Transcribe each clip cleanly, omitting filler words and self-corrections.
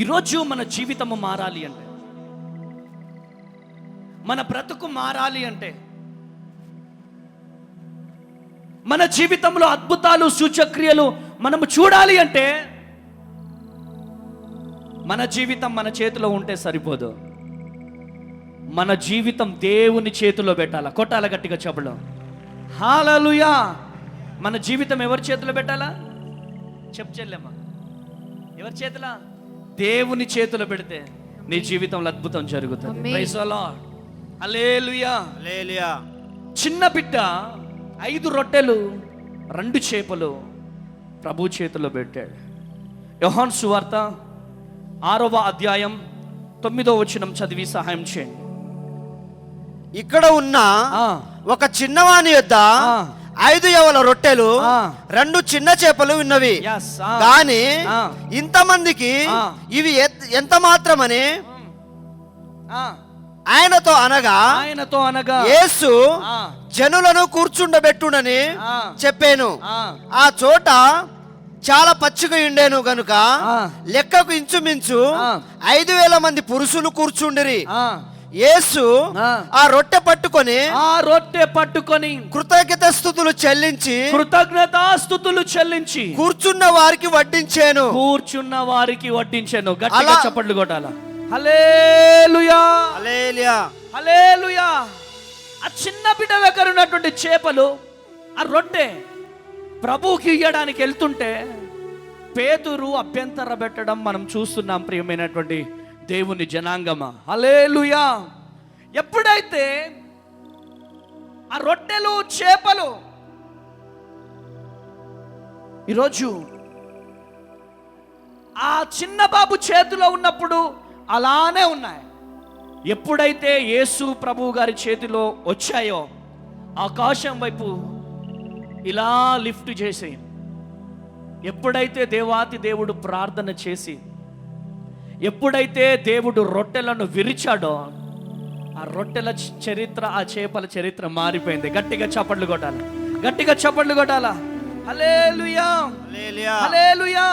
ఈరోజు మన జీవితము మారాలి అంటే, మన బ్రతుకు మారాలి అంటే, మన జీవితంలో అద్భుతాలు సూచక్రియలు మనము చూడాలి అంటే, మన జీవితం మన చేతిలో ఉంటే సరిపోదు. మన జీవితం దేవుని చేతిలో పెట్టాలా. కొట్టాల గట్టిగా చెప్పడం హల్లెలూయా. మన జీవితం ఎవరి చేతిలో పెట్టాలా? చెల్లెమ్మా, ఎవరి చేతిలో? దేవుని చేతిలో పెడితే నీ జీవితంలో అద్భుతం జరుగుతుంది. Praise the Lord. Hallelujah, hallelujah. చిన్న బిడ్డ 5 రొట్టెలు 2 చేపలు ప్రభు చేతిలో పెట్టాడు. యోహాను సువార్త 6వ అధ్యాయం 9వ వచనం చదివి సహాయం చేయండి. ఇక్కడ ఉన్న ఒక చిన్నవాని యొద్ద 5 యవల రొట్టెలు 2 చిన్న చేపలు ఉన్నవి. కానీ ఇంతమందికి ఇవి ఎంత మాత్రమని ఆయనతో అనగా యేసు జనులను కూర్చుండబెట్టునని చెప్పాను. ఆ చోట చాలా పచ్చిగా ఉండేను గనుక లెక్కకు ఇంచుమించు 5,000 మంది పురుషులు కూర్చుండిరి. యేసు ఆ రొట్టె పట్టుకొని కృతజ్ఞతాస్తుతులు చెల్లించి కూర్చున్న వారికి వడ్డించాను. గట్టిగా చప్పట్లు కొట్టాల. హల్లెలూయా, హల్లెలూయా, హల్లెలూయా. ఆ చిన్న బిడ్డ దగ్గర ఉన్నటువంటి చేపలు, ఆ రొట్టె ప్రభువుకి ఇయ్యడానికి వెళ్తుంటే పేతురు అభ్యంతర పెట్టడం మనం చూస్తున్నాం. ప్రియమైనటువంటి దేవుని జనాంగమా, హల్లెలూయా. ఎప్పుడైతే ఆ రొట్టెలు చేపలు ఈరోజు ఆ చిన్న బాబు చేతిలో ఉన్నప్పుడు అలానే ఉన్నాయి. ఎప్పుడైతే యేసు ప్రభు గారి చేతిలో వచ్చాయో ఆకాశం వైపు ఇలా లిఫ్ట్ చేసి, ఎప్పుడైతే దేవాతి దేవుడు ప్రార్థన చేసి, ఎప్పుడైతే దేవుడు రొట్టెలను విరిచాడో ఆ రొట్టెల చరిత్ర, ఆ చేపల చరిత్ర మారిపోయింది. గట్టిగా చప్పట్లు కొట్టాలి, గట్టిగా చప్పట్లు కొట్టాలా. హల్లెలూయా, హల్లెలూయా.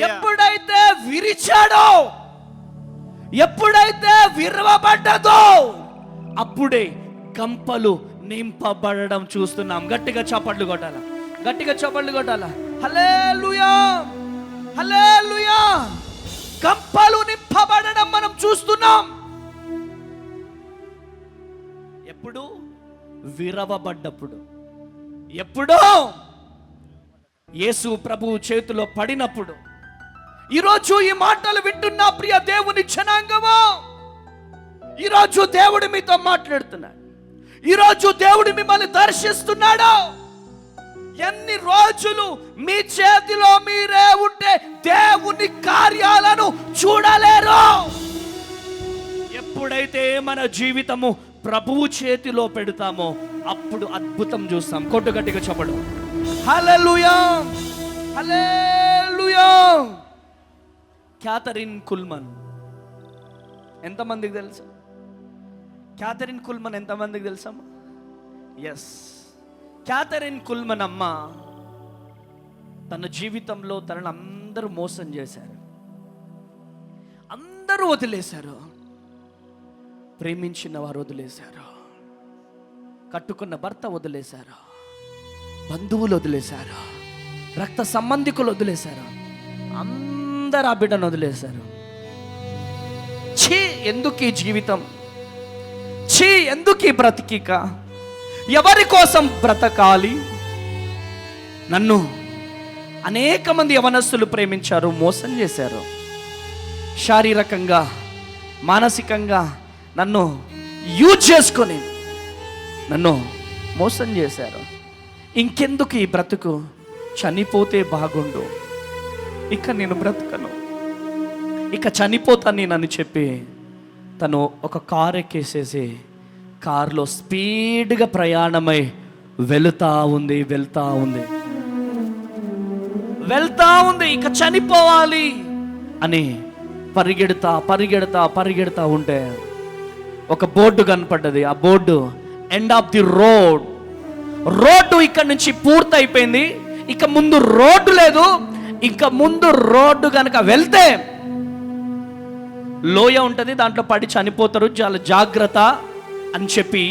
ఎప్పుడైతే విరిచాడో, ఎప్పుడైతే విరవబడ్డదో అప్పుడే గంపలు నింపబడడం చూస్తున్నాం. గట్టిగా చప్పట్లు కొట్టాలా, గట్టిగా చప్పట్లు కొట్టాలా. హల్లెలూయా, హల్లెలూయా. గంపలు నింపబడడం మనం చూస్తున్నాం. ఎప్పుడు? విరవబడ్డప్పుడు. ఎప్పుడో యేసు ప్రభు చేతిలో పడినప్పుడు. ఈరోజు ఈ మాటలు వింటున్న ప్రియ దేవుని జనాంగమా, ఈరోజు దేవుడు మీతో మాట్లాడుతున్నాడు. ఈరోజు దేవుడు మిమ్మల్ని దర్శిస్తున్నాడు. ఎన్ని రోజులు మీ చేతిలో మీరే ఉంటే దేవుని కార్యాలను చూడలేరు. ఎప్పుడైతే మన జీవితము ప్రభువు చేతిలో పెడతామో అప్పుడు అద్భుతం చూస్తాం. కొట్టు గట్టిగా చెప్పడం హల్లెలూయా, హల్లెలూయా. క్యాథరిన్ కుల్మన్ ఎంతమందికి తెలుసా? క్యాథరిన్ కుల్మన్ ఎంతమందికి తెలుసమ్మా? ఎస్, క్యాథరిన్ కుల్మన్ అమ్మ తన జీవితంలో తనను అందరూ మోసం చేశారు, అందరూ వదిలేశారు. ప్రేమించిన వారు వదిలేశారు, కట్టుకున్న భర్త వదిలేశారు, బంధువులు వదిలేశారు, రక్త సంబంధికులు వదిలేశారు, అందరు ఆ బిడ్డను వదిలేశారు. ఛీ, ఎందుకు ఈ జీవితం? ఛీ, ఎందుకు ఈ బ్రతికిక? ఎవరి కోసం బ్రతకాలి? నన్ను అనేక మంది యవనస్తులు ప్రేమించారు, మోసం చేశారు. శారీరకంగా, మానసికంగా నన్ను యూజ్ చేసుకొని నన్ను మోసం చేశారు. ఇంకెందుకు ఈ బ్రతుకు? చనిపోతే బాగుండు, ఇక నేను బ్రతకను, ఇక చనిపోతాను నేను చెప్పి తను ఒక కారు ఎక్కేసేసి కారులో స్పీడ్గా ప్రయాణమై వెళుతా ఉంది. ఇక చనిపోవాలి అని పరిగెడతా ఉంటే ఒక బోర్డు కనపడ్డది. ఆ board end of the road ఇక్కడ నుంచి పూర్తి అయిపోయింది, ఇక ముందు రోడ్డు లేదు. ఇక ముందు రోడ్డు కనుక వెళ్తే లోయ ఉంటుంది, దాంట్లో పడి చనిపోతారు, చాలా జాగ్రత్త అని చెప్పి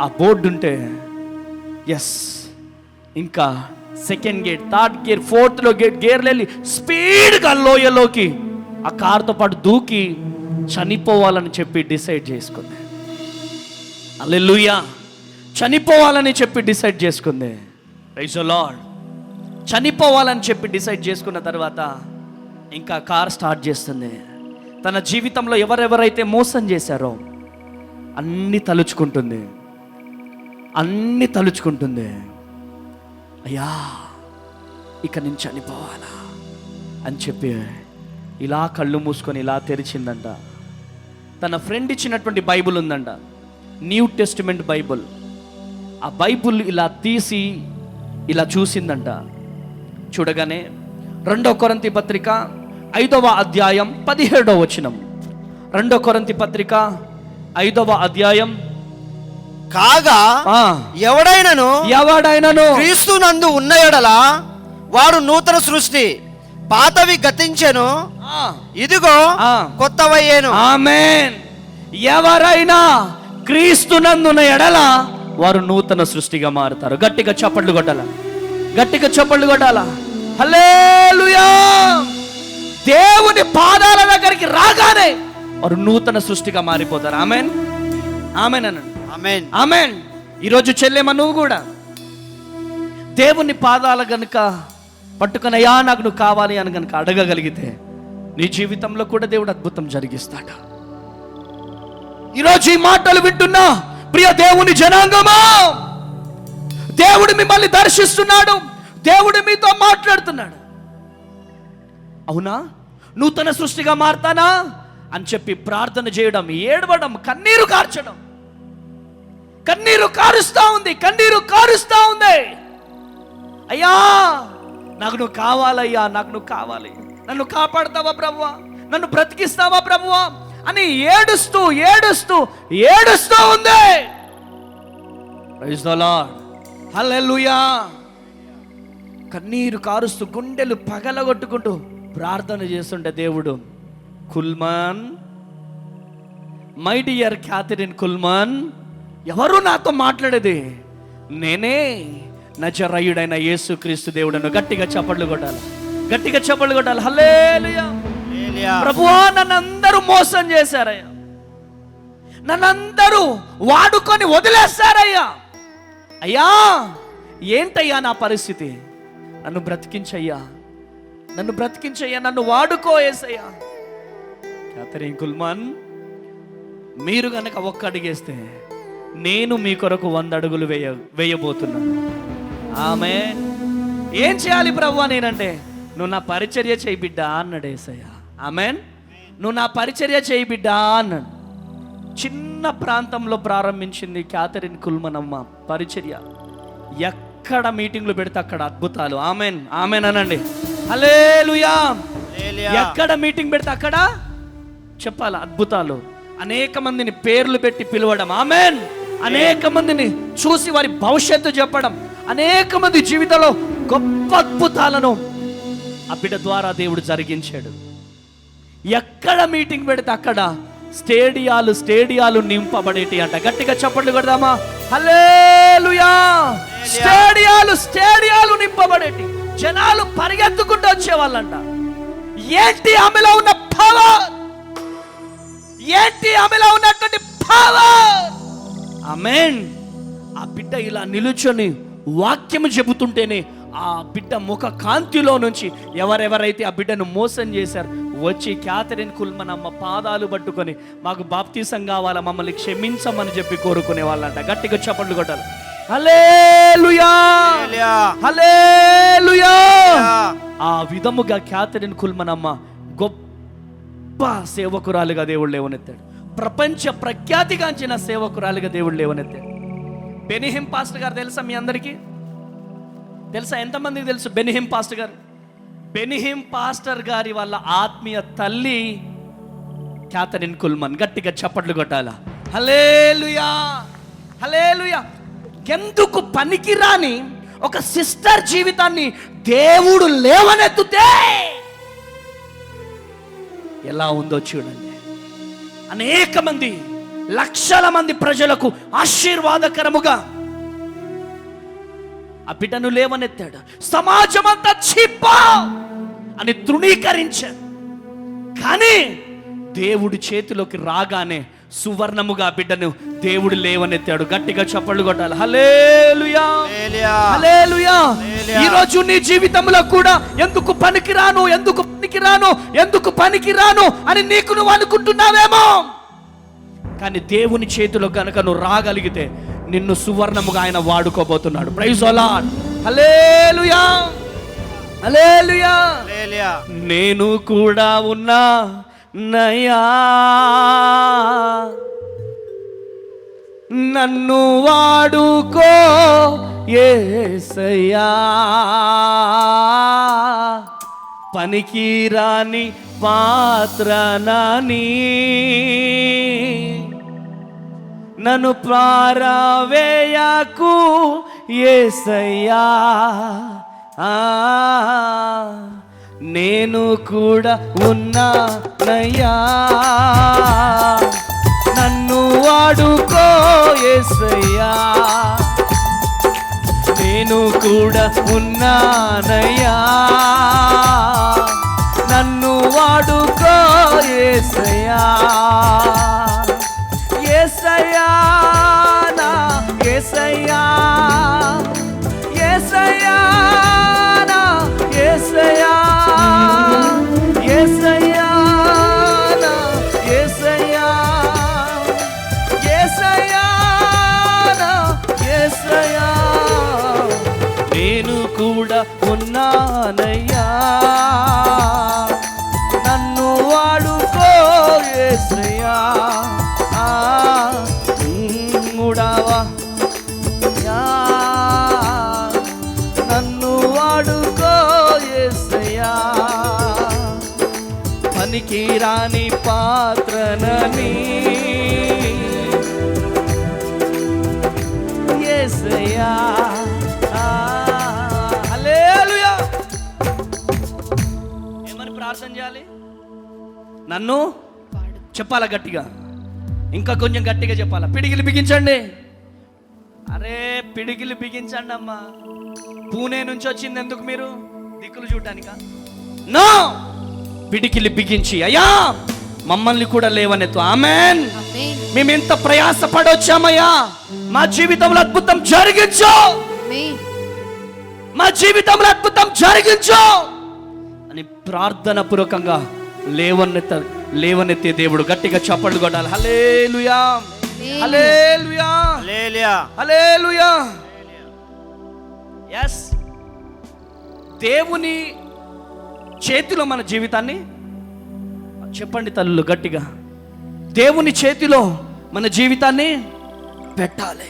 ఆ బోర్డు ఉంటే ఎస్, ఇంకా సెకండ్ గేట్, థర్డ్ గేర్, ఫోర్త్లో గేర్లు వెళ్ళి స్పీడ్గా లోయలోకి ఆ కార్తో పాటు దూకి చనిపోవాలని చెప్పి డిసైడ్ చేసుకుంది. హల్లెలూయా, చనిపోవాలని చెప్పి డిసైడ్ చేసుకుంది. Praise the lord. చనిపోవాలని చెప్పి డిసైడ్ చేసుకున్న తర్వాత ఇంకా కార్ స్టార్ట్ చేస్తుంది. తన జీవితంలో ఎవరెవరైతే మోసం చేశారో అన్నీ తలుచుకుంటుంది, అన్నీ తలుచుకుంటుంది. అయ్యా, ఇక నేను చనిపోవాలా అని చెప్పి ఇలా కళ్ళు మూసుకొని ఇలా తెరిచిందంట. తన ఫ్రెండ్ ఇచ్చినటువంటి బైబుల్ ఉందంట, న్యూ టెస్టిమెంట్ బైబుల్. ఆ బైబుల్ ఇలా తీసి ఇలా చూసిందంట. చూడగానే 2 కొరింథీ పత్రిక 5వ అధ్యాయం 17వ వచనం. 2 కొరింథీ పత్రిక 5వ అధ్యాయం. కాగా ఎవడైనను క్రీస్తునందు ఉన్న యెడల వాడు నూతన సృష్టి, పాతవి గతించెను, ఇదిగో కొత్తవయ్యేను. ఆమేన్. ఎవరైనా క్రీస్తునందున్న ఎడల వారు నూతన సృష్టిగా మారుతారు. గట్టిగా చప్పట్లు కొట్టాల, గట్టిగా చప్పట్లు కొట్టాల. హల్లెలూయా. దేవుని పాదాల దగ్గరికి రాగానే వారు నూతన సృష్టిగా మారిపోతారు. ఆమేన్, ఆమేన్ అనండి. ఆమేన్, ఆమేన్. ఈరోజు చెల్లెమ్మ, నువ్వు కూడా దేవుని పాదాల గనుక పట్టుకుని అయ్యా నాకు నువ్వు కావాలి అని గనుక అడగగలిగితే నీ జీవితంలో కూడా దేవుడు అద్భుతం జరిగిస్తాడు. ఈరోజు ఈ మాటలు వింటున్నా ప్రియ దేవుని జనాంగమా, దేవుడు మిమ్మల్ని దర్శిస్తున్నాడు, దేవుడు మీతో మాట్లాడుతున్నాడు. అవునా, నూతన సృష్టిగా మారతానా అని చెప్పి ప్రార్థన చేయడం, ఏడవడం, కన్నీరు కార్చడం. కన్నీరు కారుస్తా ఉంది, కన్నీరు కారుస్తా ఉంది. అయ్యా నాకు నువ్వు కావాలయ్యా, నాకు నువ్వు కావాలి, నన్ను కాపాడతావా ప్రభువా, నన్ను బ్రతికిస్తావా ప్రభువా అని ఏడుస్తూ ఏడుస్తూ ఏడుస్తూ ఉంది. Praise the Lord. హల్లెలూయా. కన్నీరు కారుస్తూ గుండెలు పగలగొట్టుకుంటూ ప్రార్థన చేస్తుంటే దేవుడు, Kuhlman, my dear Kathryn Kuhlman, ఎవరు నాతో మాట్లాడేది? నేనే, నజరేయుడైన యేసుక్రీస్తు దేవుడను. గట్టిగా చప్పట్లు కొట్టాలి, గట్టిగా చప్పట్లు కొట్టాలి. హల్లెలూయా. ప్రభువా, నన్నందరూ మోసం చేశారయ్యా, నన్నందరూ వాడుకొని వదిలేస్తారయ్యా. అయ్యా ఏంటయ్యా నా పరిస్థితి? నన్ను బ్రతికించయ్యా, నన్ను బ్రతికించయ్యా, నన్ను వాడుకో యేసయ్యా. క్యాథరిన్ కుల్మాన్, మీరు గనక ఒక్క అడుగేస్తే నేను మీ కొరకు 100 అడుగులు వేయబోతున్నాను. ఆమేన్. ఏం చేయాలి ప్రభువా నేనంటే, నువ్వు నా పరిచర్య చేయి బిడ్డా అన్నాడు యేసయ్య. ఆమేన్. నువ్వు నా పరిచర్య చేయి బిడ్డా అన్నాడు. చిన్న ప్రాంతంలో ప్రారంభించింది క్యాథరిన్ కుల్మన్ అమ్మ పరిచర్య. ఎక్కడ మీటింగ్లు పెడితే అక్కడ అద్భుతాలు. ఆమేన్, ఆమేన్ అనండి. హల్లెలూయా. ఎక్కడ మీటింగ్ పెడితే అక్కడ చెప్పాలి అద్భుతాలు. అనేక మందిని పేర్లు పెట్టి పిలవడం. ఆమేన్. అనేక మందిని చూసి వారి భవిష్యత్తు చెప్పడం, అనేక మంది జీవితంలో గొప్ప అద్భుతాలను ఆ బిడ్డ ద్వారా దేవుడు జరిగించాడు. ఎక్కడ మీటింగ్ పెడితే అక్కడ స్టేడియాలు నింపబడేటి అంట. గట్టిగా చప్పట్లు కొడదామా? హల్లెలూయా. స్టేడియాలు నింపబడేటి, జనాలు పరిగెత్తుకుంటూ వచ్చేవాళ్ళంట. ఏంటి ఆమెలో ఉన్న పవర్? ఏంటి ఆమెలో ఉన్నటువంటి పవర్? ఆమేన్. ఆ బిడ్డ ఇలా నిలుచొని వాక్యము చెబుతుంటేనే ఆ బిడ్డ ముఖ కాంతిలో నుంచి ఎవరెవరైతే ఆ బిడ్డను మోసం చేశారు వచ్చి క్యాథరిన్ కుల్మన్ అమ్మ పాదాలు పట్టుకొని మాకు బాప్తీసం కావాలా, మమ్మల్ని క్షమించమని చెప్పి కోరుకునే వాళ్ళంట. గట్టిగా చప్పట్లు కొట్టాలి. హల్లెలూయా, హల్లెలూయా. ఆ విధముగా క్యాథరిన్ కుల్మన్ అమ్మ గొప్ప సేవకురాలుగా దేవుడు లేవనెత్తాడు. ప్రపంచ ప్రఖ్యాతిగాంచిన సేవకురాలుగా దేవుడు లేవనెత్తాడు. బెనిహిం పాస్టర్ గారు తెలుసా మీ అందరికీ? తెలుసా? ఎంతమందికి తెలుసు బెనిహిం పాస్టర్ గారు? బెనిహిం పాస్టర్ గారి వాళ్ళ ఆత్మీయ తల్లి క్యాథరిన్ కుల్మన్. గట్టిగా చప్పట్లు కొట్టాలా? హల్లెలూయా, హల్లెలూయా. ఎందుకు పనికిరాని ఒక సిస్టర్ జీవితాన్ని దేవుడు లేవనెత్తుతే ఎలా ఉందో చూడండి. అనేక మంది, లక్షల మంది ప్రజలకు ఆశీర్వాదకరముగా ఆ బిడ్డను లేవనెత్తాడు. సమాజమంతా చిప్పా అని తృణీకరించాడు. కానీ దేవుడి చేతిలోకి రాగానే సువర్ణముగా బిడ్డను దేవుడు లేవనెత్తాడు. గట్టిగా చప్పట్లు కొట్టాలి. హల్లెలూయా, హల్లెలూయా. ఈ రోజు నీ జీవితంలో కూడా ఎందుకు పనికిరాను అని నీకు నువ్వు అనుకుంటున్నావేమో, కానీ దేవుని చేతిలో కనుక నువ్వు రాగలిగితే నిన్ను సువర్ణముగా ఆయన వాడుకోబోతున్నాడు. Praise the Lord. Hallelujah, hallelujah. నేను కూడా ఉన్నా నయా, నన్ను వాడుకో యేసయ్యా, పనికిరాని పాత్రనని నన్ను పారవేయకు యేసయ్యా, నేను కూడా ఉన్నానయ్యా, నన్ను వాడుకో యేసయ్యా, నేను కూడా ఉన్నానయ్యా, నన్ను వాడుకో యేసయ్యా, యేసయ్యా నా యేసయ్యా, యేసయ్యా నా యేసయ్యా, యేసయ్యా నా యేసయ్యా, యేసయ్యా నా యేసయ్యా, నేను కూడా ఉన్నానయ్యా, నన్ను వాడుకో యేసయ్యా, మూడవా నన్ను వాడుకో యేసయ్యా, పనికిరాని పాత్రనని యేసయ్యా. హల్లెలూయా. ఏమని ప్రార్థన చేయాలి? నన్ను చెప్పాలా గట్టిగా, ఇంకా కొంచెం గట్టిగా చెప్పాలా? పిడికిలి బిగించండి. అరే పిడికిలి బిగించండి అమ్మా. పూణే నుంచి వచ్చింది ఎందుకు మీరు? దిక్కులు చూడటానికా? నో, పిడికిలి బిగించి అయ్యా మమ్మల్ని కూడా లేవనెత్తు. ఆమేన్. మేము ఎంత ప్రయాస పడొచ్చామయ్యా, మా జీవితంలో అద్భుతం జరిగించు, మా జీవితంలో అద్భుతం జరిగించు అని ప్రార్థన పూర్వకంగా లేవనెత్తే దేవుడు. గట్టిగా చప్పట్లు కొట్టాలి. హల్లెలూయా, హల్లెలూయా, హల్లెలూయా. yes, దేవుని చేతిలో మన జీవితాన్ని, చెప్పండి తల్లులు గట్టిగా, దేవుని చేతిలో మన జీవితాన్ని పెట్టాలి.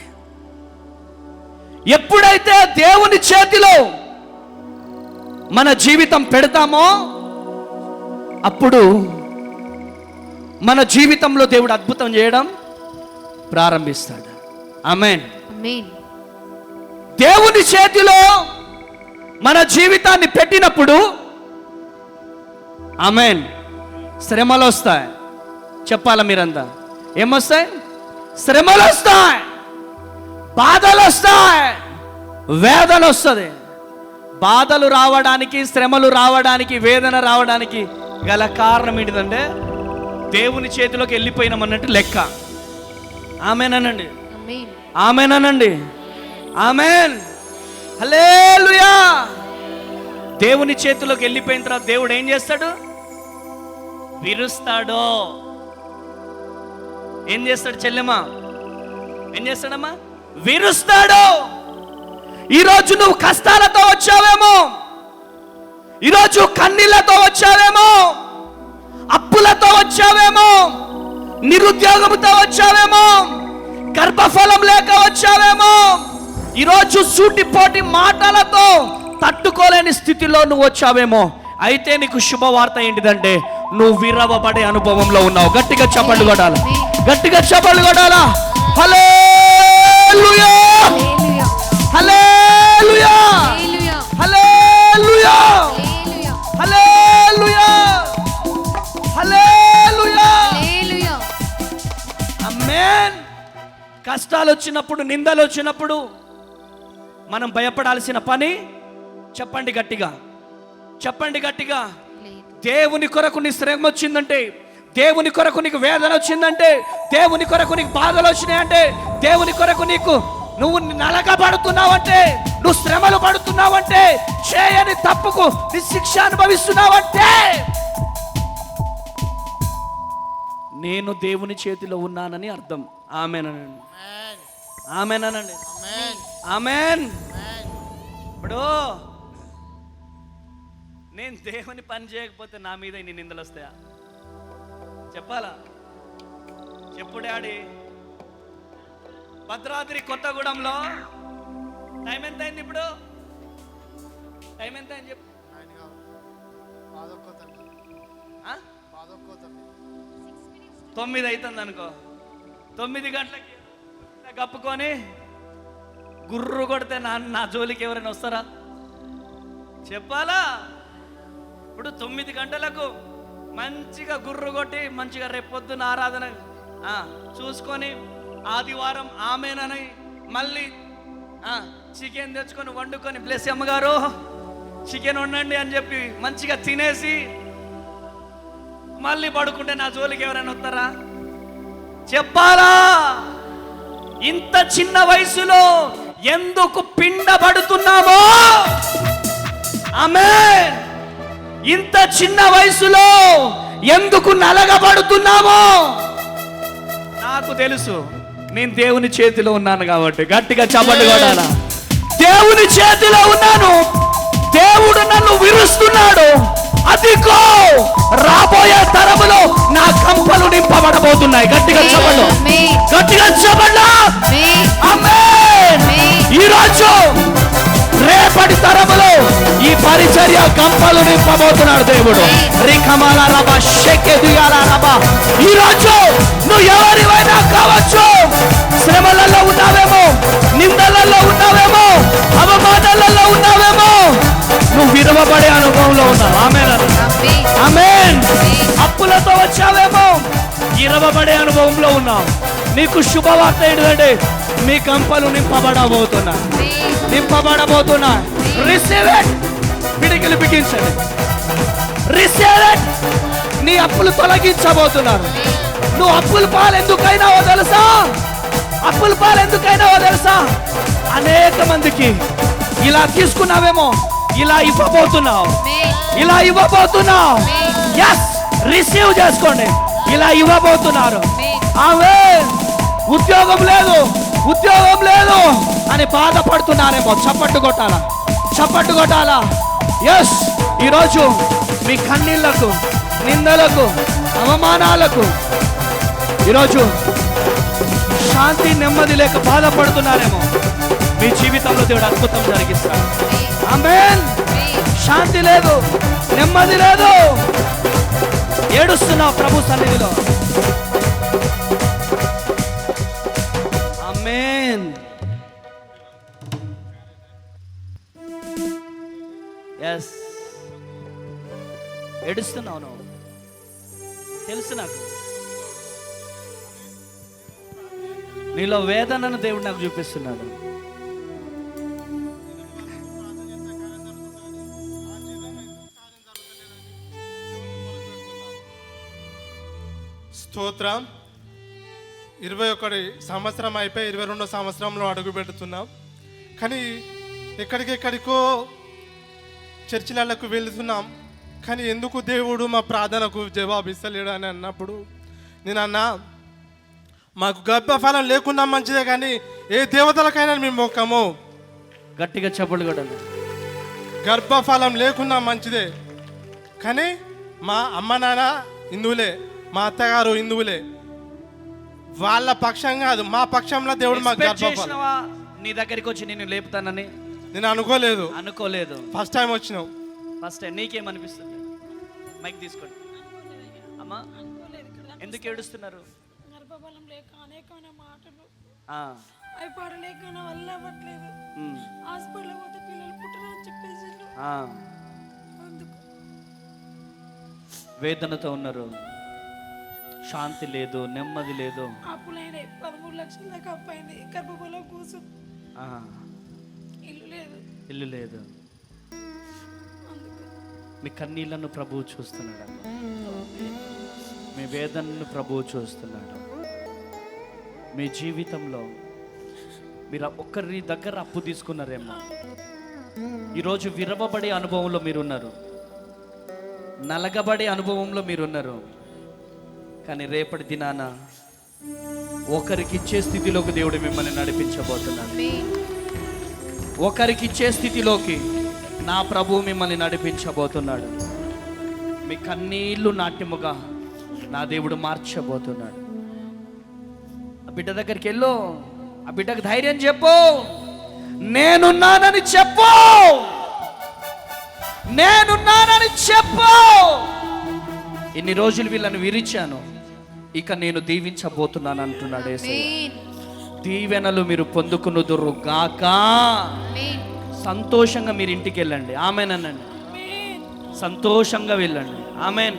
ఎప్పుడైతే దేవుని చేతిలో మన జీవితం పెడతామో అప్పుడు మన జీవితంలో దేవుడు అద్భుతం చేయడం ప్రారంభిస్తాడు. ఆమేన్. దేవుని చేతిలో మన జీవితాన్ని పెట్టినప్పుడు ఆమేన్ శ్రమలు వస్తాయి. చెప్పాలా మీరంతా? ఏమొస్తాయి? శ్రమలు వస్తాయి, బాధలు వస్తాయి, వేదన వస్తుంది. బాధలు రావడానికి, శ్రమలు రావడానికి, వేదన రావడానికి గల కారణం ఏంటిదంటే దేవుని చేతిలోకి వెళ్ళిపోయినామన్నట్టు లెక్క. ఆమేనండి, ఆమేనండి, ఆమేన్. హల్లెలూయా. దేవుని చేతిలోకి వెళ్ళిపోయిన తర్వాత దేవుడు ఏం చేస్తాడు? విరుస్తాడు. ఏం చేస్తాడు చెల్లెమ్మా? ఏం చేస్తాడమ్మా? విరుస్తాడు. ఈరోజు నువ్వు కష్టాలతో వచ్చావేమో, ఈరోజు కన్నీళ్లతో వచ్చావేమో, అప్పులతో వచ్చావేమో, నిరుద్యోగంతో వచ్చావేమో, గర్భఫలం లేక వచ్చావేమో, ఈరోజు సూటిపోటి మాటలతో తట్టుకోలేని స్థితిలో నువ్వు వచ్చావేమో. అయితే నీకు శుభవార్త ఏంటిదంటే నువ్వు విరవబడే అనుభవంలో ఉన్నావు. గట్టిగా చప్పట్లు కొట్టాలా, గట్టిగా చప్పట్లు కొట్టాలా. హల్లెలూయా, హల్లెలూయా, హల్లెలూయా, హల్లెలూయా, హల్లెలూయా, కష్టాలు వచ్చినప్పుడు, నిందలు వచ్చినప్పుడు మనం భయపడాల్సిన పని చెప్పండి గట్టిగా, చెప్పండి గట్టిగా. దేవుని కొరకు నీ శ్రమ వచ్చిందంటే, దేవుని కొరకు నీకు వేదన వచ్చిందంటే, దేవుని కొరకు నీకు బాధలు వచ్చినాయంటే, దేవుని కొరకు నువ్వు నలగబడుతున్నావంటే, నువ్వు శ్రమలు పడుతున్నావంటే, చేయని తప్పుకు నీ శిక్ష అనుభవిస్తున్నావంటే, నేను దేవుని చేతిలో ఉన్నానని అర్థం. ఆమేనండి, ఆమేనండి, ఆమేన్. ఇప్పుడు నేను దేవుని పని చేయకపోతే నా మీద ఇన్ని నిందలు వస్తాయా? చెప్పాలా? చెప్పు డాడీ. భద్రాద్రి కొత్తగూడెంలో టైం ఎంత అయింది ఇప్పుడు? టైం ఎంత అయింది చెప్పు. 9 అవుతుంది అనుకో. 9 గంటలకి కప్పుకొని గుర్రు కొడితే నా జోలికి ఎవరైనా వస్తారా? చెప్పాలా? ఇప్పుడు 9 గంటలకు మంచిగా గుర్రు కొట్టి మంచిగా రేపు పొద్దున ఆరాధన చూసుకొని ఆదివారం ఆమెనని మళ్ళీ చికెన్ తెచ్చుకొని వండుకొని బ్లెస్ అమ్మగారు చికెన్ వండండి అని చెప్పి మంచిగా తినేసి మళ్ళీ పడుకుంటే నా జోలికి ఎవరైనా వస్తారా? చెప్పాలా? ఇంత చిన్న వయసులో ఎందుకు పిండబడుతున్నామో, ఆమేన్. ఇంత చిన్న వయసులో ఎందుకు నలగబడుతున్నామో నాకు తెలుసు. నేను దేవుని చేతిలో ఉన్నాను కాబట్టి గట్టిగా చప్పట్లు కొట్టాలా? దేవుని చేతిలో ఉన్నాను. దేవుడు నన్ను విరుస్తున్నాడు. అదిగో రాబోయే తరములో నా కంపలు నింపబడబోతున్నాయి. గట్టిగా చప్పట్లు, గట్టిగా చప్పట్లు. ఆమేన్. ఈరోజు రేపటి తరములో ఈ పరిచర్య కంపలు నింపబోతున్నాడు దేవుడు. ఈరోజు నువ్వు ఎవరివైనా కావచ్చు, శ్రమలలో ఉన్నావేమో, నిందలలో ఉన్నావేమో, అవమానాలలో ఉన్నావేమో, నువ్వు విరవబడే అనుభవంలో ఉన్నావు. ఆమేన్, ఆమేన్. అప్పులతో వచ్చావేమో, విరవబడే అనుభవంలో ఉన్నావు. నీకు శుభవార్త ఏంటంటే మీ కంపలు నింపబడబోతున్నా, నింపబడబోతున్నా. Receive it. పిడికిలు బిగించండి. Receive it. నీ అప్పులు తొలగించబోతున్నారు. నువ్వు అప్పుల పాలు ఎందుకైనావో తెలుసా? అప్పుల పాలు ఎందుకైనావో తెలుసా? అనేక మందికి ఇలా తీసుకున్నావేమో, ఇలా ఇవ్వబోతున్నావు, ఇలా ఇవ్వబోతున్నావు. ఎస్, రిసీవ్ చేసుకోండి. ఇలా ఇవ్వబోతున్నారు. ఆమేన్. ఉద్యోగం లేదు, ఉద్యోగం లేదు అని బాధపడుతున్నారేమో. చప్పట్టు కొట్టాలా, చప్పట్టు కొట్టాలా. ఎస్, ఈరోజు మీ కన్నీళ్లకు, నిందలకు, అవమానాలకు ఈరోజు శాంతి, నెమ్మది లేక బాధపడుతున్నారేమో. మీ జీవితంలో దేవుడు అద్భుతం జరిగిస్తాడు. ఆమేన్. శాంతి లేదు, నెమ్మది లేదు, ఏడుస్తున్నావు ప్రభు సన్నిధిలో. ఆమేన్. ఎస్, ఏడుస్తున్నావు నువ్వు, తెలుసు నాకు. నీలో వేదనను దేవుడు నాకు చూపిస్తున్నాడు. స్తోత్రం. 21 సంవత్సరం అయిపోయి 22వ సంవత్సరంలో అడుగు పెడుతున్నాం. కానీ ఎక్కడికెక్కడికో చర్చిలకు వెళుతున్నాం. కానీ ఎందుకు దేవుడు మా ప్రార్థనకు జవాబు ఇస్తలేడు అని అన్నప్పుడు నేను అన్నా, మాకు గర్భఫలం లేకున్నా మంచిదే, కానీ ఏ దేవతలకైనా మేము మొక్కము. గట్టిగా చెప్పలు కూడా. గర్భఫలం లేకున్నా మంచిదే, కానీ మా అమ్మ నాన్న హిందువులే, మా అత్తగారు హిందువులే. వాళ్ళ పక్షం కాదు, మా పక్షంలో దేవుడు మాకు గర్భఫలం. నీ దగ్గరికి వచ్చి నేను లేపుతానని నేను అనుకోలేదు. ఫస్ట్ టైం వచ్చినావు. First time. నీకేమనిపిస్తుంది? మైక్ తీసుకోండి అమ్మా. ఎందుకు ఏడుస్తున్నారు? గర్భఫలం లేక అనేకమైన మాటలు అవి పడలేక నా వల్ల అవ్వట్లేదు. హాస్పిటల్ పోతే పిల్లలు పుట్టరని చెప్పేసి అందుకు వేదనతో ఉన్నారు. శాంతి లేదు, నెమ్మది లేదు. అప్పులైనాయి, 13 లక్షల దాకా అప్పైంది. గర్భఫలం కోసం ఆ, ఇల్లు లేదు. ఇల్లు లేదు. అందుకు మీ కన్నీళ్లను ప్రభువు చూస్తున్నాడు అమ్మా. మీ వేదనను ప్రభువు చూస్తున్నాడు. మీ జీవితంలో మీరు ఒక్కరి దగ్గర అప్పు తీసుకున్నారేమో, ఈరోజు విరవబడే అనుభవంలో మీరున్నారు, నలగబడే అనుభవంలో మీరున్నారు. కానీ రేపటి దినాన ఒకరికిచ్చే స్థితిలోకి దేవుడు మిమ్మల్ని నడిపించబోతున్నాడు. ఒకరికిచ్చే స్థితిలోకి నా ప్రభువు మిమ్మల్ని నడిపించబోతున్నాడు. మీ కన్నీళ్లు నాట్యముగా నా దేవుడు మార్చబోతున్నాడు. ఆ బిడ్డ దగ్గరికి వెళ్ళు, ఆ బిడ్డకు ధైర్యం చెప్పు, నేనున్నానని చెప్పు, నేనున్నానని చెప్పు. ఇన్ని రోజులు వీళ్ళని విరిచాను, ఇక నేను దీవించబోతున్నాను అంటున్నాడు యేసయ్య. దీవెనలు మీరు పొందుకునుదురు గాక. సంతోషంగా మీరు ఇంటికి వెళ్ళండి. ఆమెనండి, సంతోషంగా వెళ్ళండి. ఆమెన్.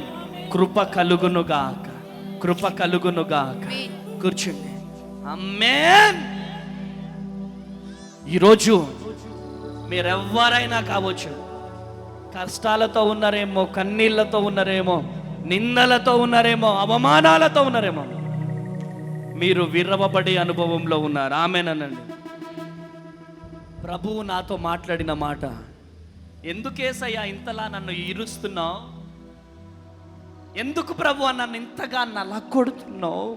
కృప కలుగును గాక, కృప కలుగును గాక. కూర్చోండి. ఆమేన్. ఈరోజు మీరెవ్వరైనా కావచ్చు, కష్టాలతో ఉన్నారేమో, కన్నీళ్లతో ఉన్నారేమో, నిందలతో ఉన్నారేమో, అవమానాలతో ఉన్నారేమో, మీరు విర్రవబడే అనుభవంలో ఉన్నారు. ఆమేనండి. ప్రభువు నాతో మాట్లాడిన మాట, ఎందుకేసయ్యా ఇంతలా నన్ను ఇరుస్తున్నావు? ఎందుకు ప్రభువా నన్ను ఇంతగా నలగొడుతున్నావు?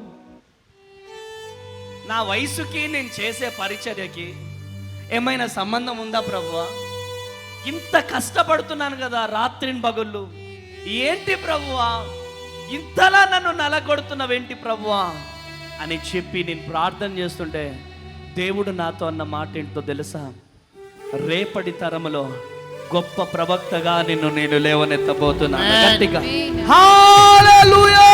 నా వయసుకి నేను చేసే పరిచర్యకి ఏమైనా సంబంధం ఉందా ప్రభువా? ఇంత కష్టపడుతున్నాను కదా రాత్రిని పగుళ్ళు, ఏంటి ప్రభువా ఇంతలా నన్ను నలగొడుతున్నావేంటి ప్రభువా అని చెప్పి నేను ప్రార్థన చేస్తుంటే దేవుడు నాతో అన్న మాట ఏంటో తెలుసా? రేపటి తరములో గొప్ప ప్రవక్తగా నిన్ను నేను లేవనెత్తబోతున్నాను. గట్టిగా హల్లెలూయా.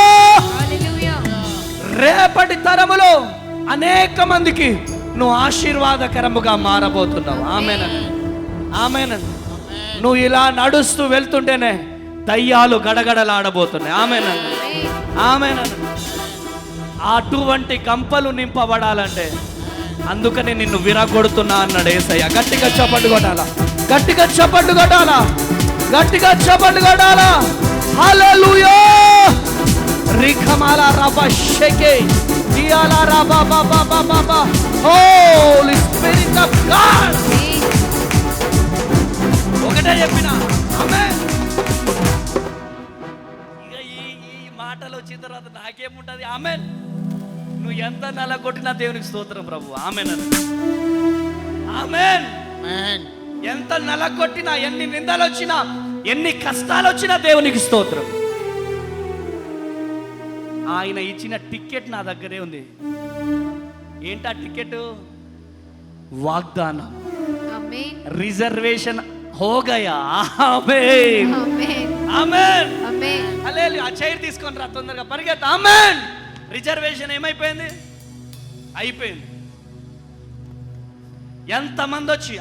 రేపటి తరములో అనేక మందికి నువ్వు ఆశీర్వాదకరముగా మారబోతున్నావు. ఆమేనండి, ఆమేనండి. నువ్వు ఇలా నడుస్తూ వెళ్తుంటేనే దయ్యాలు గడగడలాడబోతున్నాయి. ఆమేనండి, ఆమేనండి. అటువంటి కంపలు నింపబడాలంటే అందుకని నిన్ను విరగొడుతున్నా అన్నాడు యేసయ్య. గట్టిగా చప్పట్లు కొట్టాలా, గట్టిగా చప్పట్లు కొట్టాలా, గట్టిగా చప్పట్లు కొట్టాలా. హల్లెలూయా. రిఖమాల రబ షెకే దియాలా రబ బబ బబ బబ. Holy Spirit of God. ఒకటే చెప్పినా ఆమేన్. ఇక ఈ మాటలు వచ్చిన తర్వాత నాకేముంటది? ఆమేన్. నువ్వు ఎంత నలగొట్టినా దేవునికి స్తోత్రం ప్రభు. ఆమేన్, ఆమేన్. ఎంత నలగొట్టినా, ఎన్ని నిందలు వచ్చినా, ఎన్ని కష్టాలు వచ్చినా దేవునికి స్తోత్రం. ఆయన ఇచ్చిన టికెట్ నా దగ్గరే ఉంది. ఏంటా టికెట్? వాగ్దానం, రిజర్వేషన్ హో గయా. ఆమేన్, ఆమేన్, హల్లెలూయా. ఆ చైర్ తీసుకొని రా తొందరగా, పరిగెత్త. ఆమేన్. రిజర్వేషన్ ఏమైపోయింది? అయిపోయింది. ఎంతమంది వచ్చి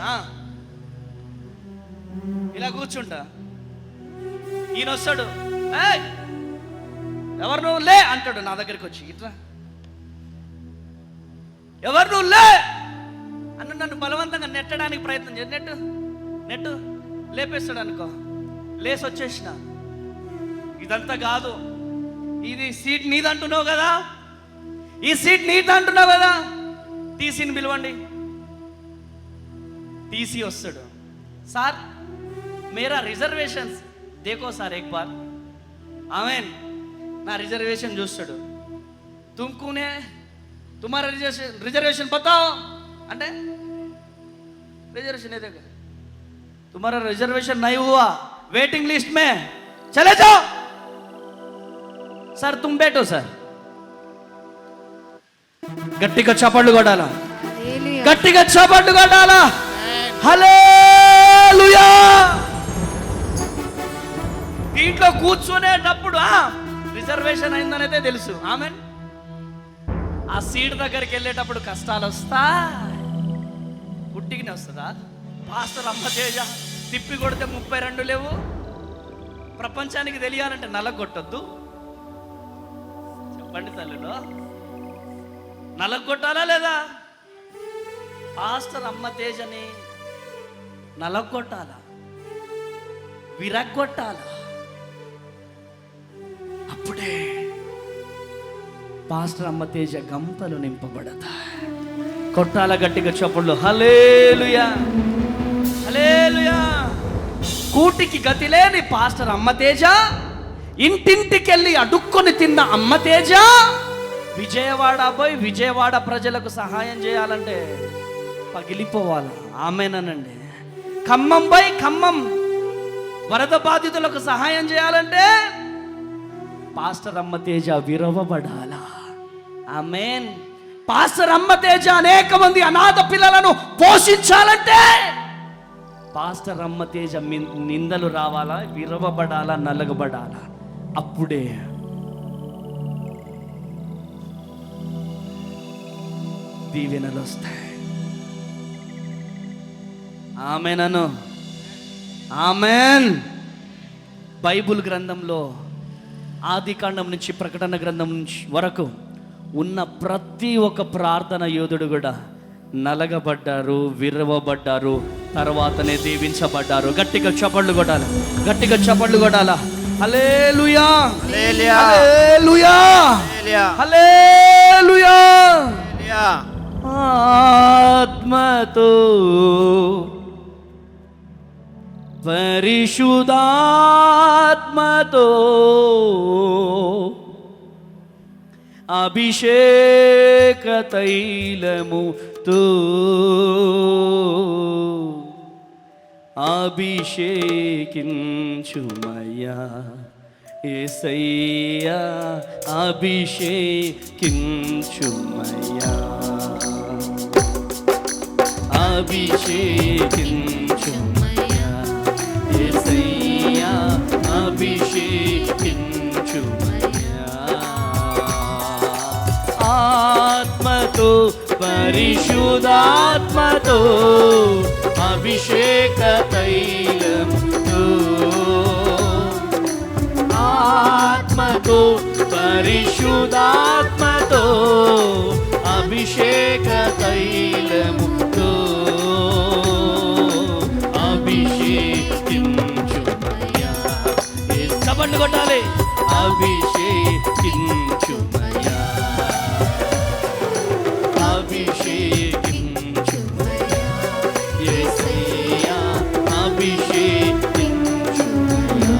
ఇలా కూర్చుంటా, ఈయన వస్తాడు, ఏయ్ ఎవరు నువ్వు లే అంటాడు నా దగ్గరికి వచ్చి, ఇట్లా ఎవరు నువ్వు లే అన్న నన్ను బలవంతంగా నెట్టడానికి ప్రయత్నం చేసి నెట్టు లేపేస్తాడు అనుకో. లేసి వచ్చేసిన. ఇదంతా కాదు, ఇది సీట్ నీదంటున్నావు కదా, ఈ సీట్ నీదంటున్నావు కదా, టీసీని పిలవండి. టీసీ వస్తాడు. సార్ మేరా రిజర్వేషన్ దేకో సార్ ఎక్ బార్. ఆమెన్. నా రిజర్వేషన్ చూస్తాడు. తుమ్కునే తుమారా రిజర్వేషన్ బతాओ అంటే रिजर्वेशन है देखो, तुम्हारा रिजर्वेशन नहीं हुआ, वेटिंग लिस्ट में चले जाओ. सर तुम बैठो सर. గట్టిగా చప్పట్లు కొట్టాలా, గట్టిగా చప్పట్లు కొట్టాలా. హల్లెలూయా. దీంట్లో కూర్చునేటప్పుడు రిజర్వేషన్ అయిందనైతే తెలుసు. ఆమెన్. ఆ సీట్ దగ్గరికి వెళ్ళేటప్పుడు కష్టాలు వస్తాయి. పుట్టికినే వస్తుందా? పాస్టర్ అమ్మ తేజ తిప్పి కొడితే 32 లేవు. ప్రపంచానికి తెలియాలంటే నలగొట్టొద్దు. బండి తల్లిలో నలగొట్టాలా లేదా? పాస్టర్ అమ్మ తేజని నలగొట్టాలా, విరగొట్టాలా? అప్పుడే పాస్టర్ అమ్మ తేజ గంపలు నింపబడతా. కొట్టాల గట్టిగా చప్పుళ్ళు. హల్లెలూయా, హల్లెలూయా. కూటికి గతి లేని పాస్టర్ అమ్మ తేజ, ఇంటింటికెళ్ళి అడుక్కొని తిన్న అమ్మ తేజ, విజయవాడ పోయి విజయవాడ ప్రజలకు సహాయం చేయాలంటే పగిలిపోవాలి. ఆమెనండి. ఖమ్మం పోయి ఖమ్మం వరద బాధితులకు సహాయం చేయాలంటే పాస్టర్ అమ్మ తేజ విరవబడాలా. ఆమేన్. పాస్టర్ అమ్మ తేజ అనేక మంది అనాథ పిల్లలను పోషించాలంటే పాస్టర్ అమ్మ తేజ నిందలు రావాలా, విరవబడాలా, నలగబడాలా. అప్పుడే దీవెనలు వస్తాయి. ఆమేనను. ఆమేన్. బైబుల్ గ్రంథంలో ఆదికాండం నుంచి ప్రకటన గ్రంథం నుంచి వరకు ఉన్న ప్రతి ఒక్క ప్రార్థన యోధుడు కూడా నలగబడ్డారు, విరవబడ్డారు, తర్వాతనే దీవించబడ్డారు. గట్టిగా చప్పట్లు కొట్టాలి, గట్టిగా చప్పట్లు కొట్టాల. హల్లెలూయా, హల్లెలూయా, హల్లెలూయా. ఆత్మతో పరిశుద్ధాత్మతో అభిషేక తైలముతో అభిషేకించుమయ్యా యేసయ్యా, అభిషేకించుమయ్యా, అభిషేకించుమయ్యా యేసయ్యా, అభిషేకించుమయ్యా. ఆత్మతో పరిశుద్ధాత్మతో అభిషేక తైలముతో, ఆత్మతో పరిశుద్ధాత్మతో అభిషేక తైలముతో అభిషేకించుమయ్యా. చప్పట్లు కొట్టాలి. అభిషేకించుమయ్యా, అభిషేకించుమయ్యా యేసయ్యా, అభిషేకించుమయ్యా.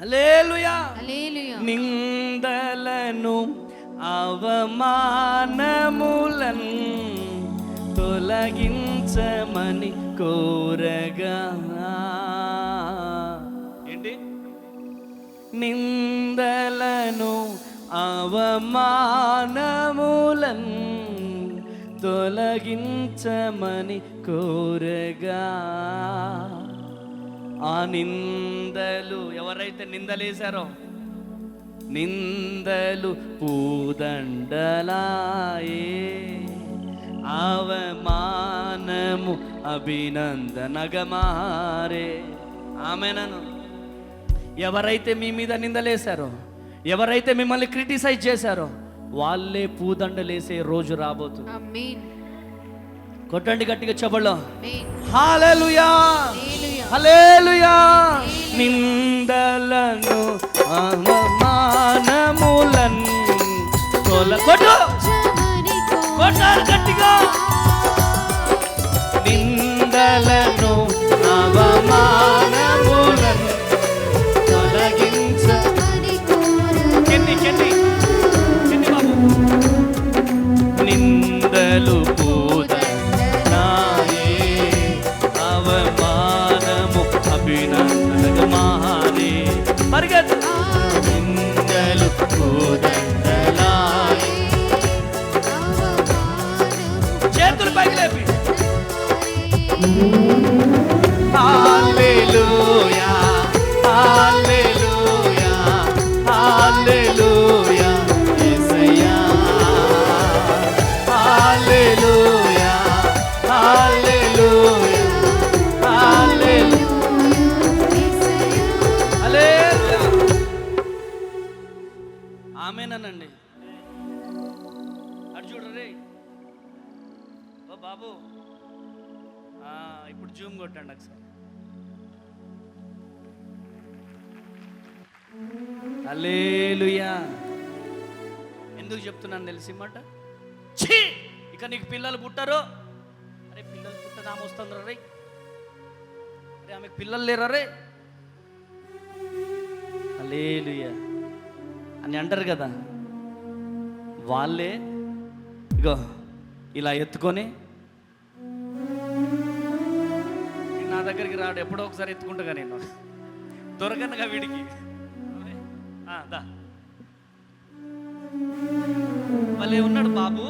హల్లెలూయా, హల్లెలూయా. నిందలను అవమానములను తొలగించమని కోరగా. ఏంటి? నిందలను అవమానములను తొలగించమని కోరగా. ఆ నిందలు ఎవరైతే నిందలేశారో నిందలు పూదండలాయే, అవమానము అభినందనగా మారే. ఆమేనను. ఎవరైతే మీ మీద నిందలేశారో, ఎవరైతే మిమ్మల్ని క్రిటిసైజ్ చేశారో వాళ్ళే పూదండలేసే రోజు రాబోతుంది. కొట్టండి గట్టిగా చప్పట్లు. హల్లెలూయా, హల్లెలూయా. నిందలను అవమానములను కొట్టారు గట్టిగా. నిందలను అవమానములను తొలగించమని కెన్ని బాబు. నిందలు పూదనాయే, అవమానము అభినందనగా మారే. పరిగెత్తు. నిందలు పూదనాయే, చేతులు పైకి లేపి. హల్లెలూయా, హల్లెలూయా, హల్లెలూయా యేసయ్యా, హల్లెలూయా, హల్లెలూయా, హల్లెలూయా, హల్లెలూయా. ఆమెనండి. అటు చూడరే ఓ బాబు, ఇప్పుడు జూమ్ కొట్టండి ఒకసారి. హల్లెలూయా. ఎందుకు చెప్తున్నాను తెలిసి మాట, ఛీ ఇక నీకు పిల్లలు పుట్టరు. అరే పిల్లలు పుట్టని ఆమె వస్తుంది రే, అరే ఆమెకు పిల్లలు లేరా రే, హల్లెలూయా అని అంటారు కదా. వాళ్ళే ఇగో ఇలా ఎత్తుకొని నా దగ్గరికి రాడు, ఎప్పుడో ఒకసారి ఎత్తుకుంటాగా నేను, దొరకనుగా వీడికి. దా భలే ఉన్నాడు బాబు,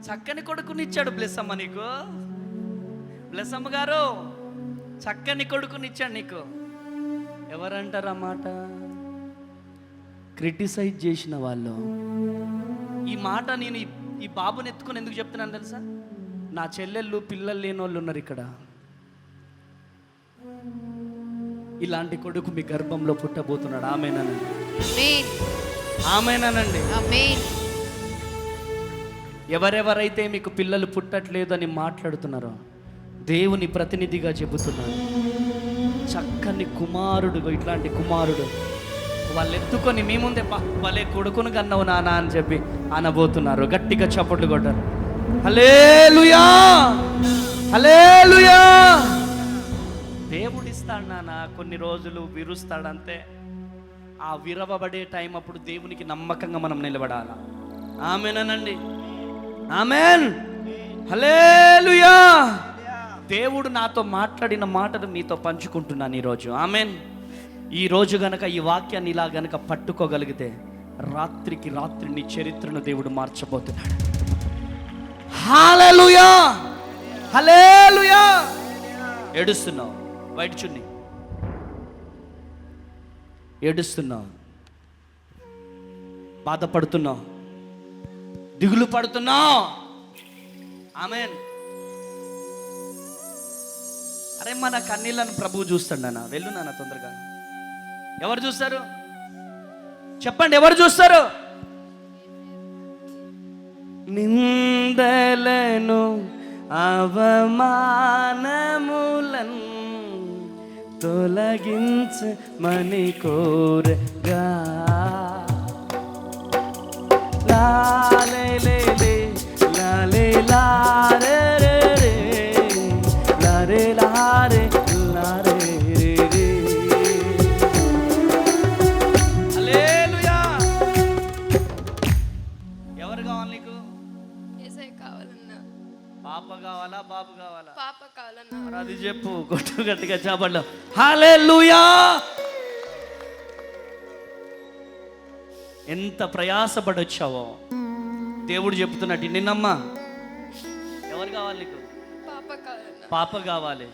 చక్కని కొడుకునిచ్చాడు బ్లెస్సమ్మ నీకు. బ్లెస్సమ్మ గారు చక్కని కొడుకునిచ్చాడు నీకు. ఎవరంటారు ఆ మాట? క్రిటిసైజ్ చేసిన వాళ్ళు. ఈ మాట నేను ఈ బాబుని ఎత్తుకొని ఎందుకు చెప్తున్నాను తెలుసా? నా చెల్లెళ్ళు పిల్లలు లేని వాళ్ళు ఉన్నారు ఇక్కడ. ఇలాంటి కొడుకు మీ గర్భంలో పుట్టబోతున్నాడు. ఆమేనండి, ఆమేనండి. ఎవరెవరైతే మీకు పిల్లలు పుట్టట్లేదు అని మాట్లాడుతున్నారో దేవుని ప్రతినిధిగా చెబుతున్నాను, చక్కని కుమారుడు, ఇట్లాంటి కుమారుడు వాళ్ళు ఎత్తుకొని మీ ముందే వాళ్ళే కొడుకును కన్నావు నాన్న అని చెప్పి అనబోతున్నారు. గట్టిగా చప్పట్లు కొట్టారు. హల్లెలూయా, హల్లెలూయా. దేవుడు ఇస్తాడు నాన్న, కొన్ని రోజులు విరుస్తాడంతే. ఆ విరవబడే టైం అప్పుడు దేవునికి నమ్మకంగా మనం నిలబడాల. ఆమేనండి, ఆమేన్, హల్లెలూయా. దేవుడు నాతో మాట్లాడిన మాటలు మీతో పంచుకుంటున్నాను ఈరోజు. ఆమేన్. ఈరోజు గనక ఈ వాక్యాన్ని ఇలా గనక పట్టుకోగలిగితే రాత్రికి రాత్రి నీ చరిత్రను దేవుడు మార్చబోతున్నాడు. హల్లెలూయా, హల్లెలూయా. ఏడుస్తున్నావు, వైట్ చున్ని ఏడుస్తున్నావు, బాధపడుతున్నావు, దిగులు పడుతున్నావు. ఆమేన్. అరే మన కన్నీళ్ళను ప్రభువు చూస్తాడు నాన్న. వెళ్ళు నాన్న తొందరగా. ఎవరు చూస్తారు చెప్పండి, ఎవరు చూస్తారు? నిందలను అవమానములను తొలగించమని కోరగా లాలే లాలే లారే లారే లారే లారే. హల్లెలూయా. ఎవరు కావాలి నీకు? యేసయ్య కావాలన్నా. పాప కావాలా బాబు కావాలా? పాప కావాలన్నా. మరి అది చెప్పు, కొట్టు గట్టిగా చాపడ్డా. హల్లెలూయా. ఎంత ప్రయాసపడొచ్చావో దేవుడు చెప్తున్నట్టు నిన్నమ్మా. ఎవరు కావాలి నీకు? పాప కావాలన్నా. పాప కావాలి,